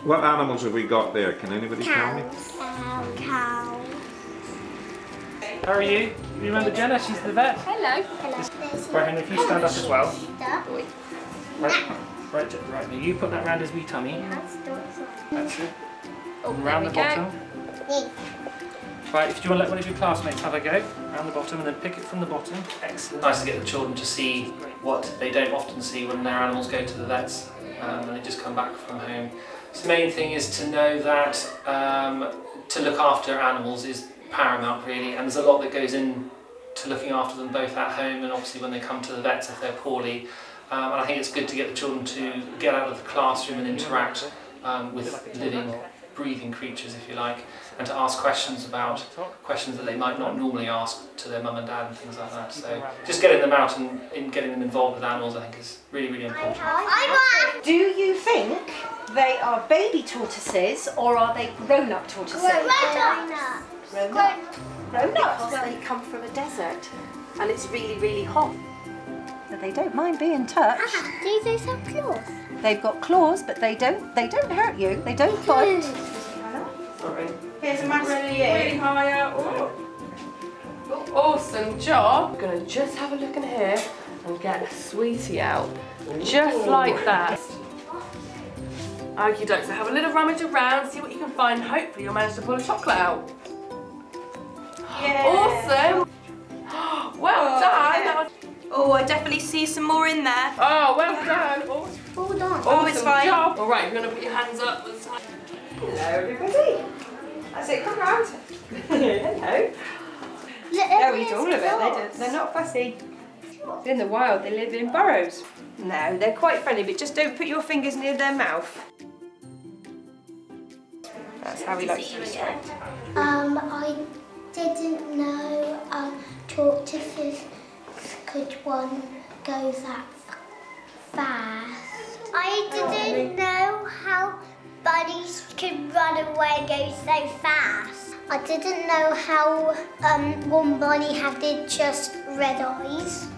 What animals have we got there? Can anybody tell me? Cow. How are you? You remember Jenna? She's the vet. Hello. Right, Henry, if you stand up as well. Right, now you put that round his wee tummy. That's it. And round the bottom. Right, if you want to let one of your classmates have a go, round the bottom and then pick it from the bottom. Excellent. Nice to get the children to see what they don't often see when their animals go to the vets and they just come back from home. So the main thing is to know that to look after animals is paramount really, and there's a lot that goes in to looking after them both at home and obviously when they come to the vets if they're poorly. And I think it's good to get the children to get out of the classroom and interact with living, breathing creatures, if you like, and to ask questions about questions that they might not normally ask to their mum and dad and things like that. So just getting them out and getting them involved with animals, I think, is really, really important. Do you think they are baby tortoises or are they grown-up tortoises? Grown-up. Grown-up. Because they come from a desert and it's really, really hot. But they don't mind being touched. Do those have claws? They've got claws, but they don't hurt you. They don't bite. Sorry. Here's a massive really high up. Awesome job. I'm gonna just have a look in here and get Sweetie out. Just like that. Okie doke, so have a little rummage around, see what you can find. Hopefully you'll manage to pull a chocolate out. Awesome. Well done. Oh, I definitely see some more in there. Oh, well done. Hold on. Oh, it's fine. Job. All right, you're going to put your hands up this time. Hello, everybody. That's it, come round. Hello. They'll eat all of it. They're not fussy. In the wild, they live in burrows. No, they're quite friendly, but just don't put your fingers near their mouth. That's how he likes to be stroked. I didn't know tortoises could one go that fast. I didn't know how bunnies could run away and go so fast. I didn't know how one bunny had just red eyes.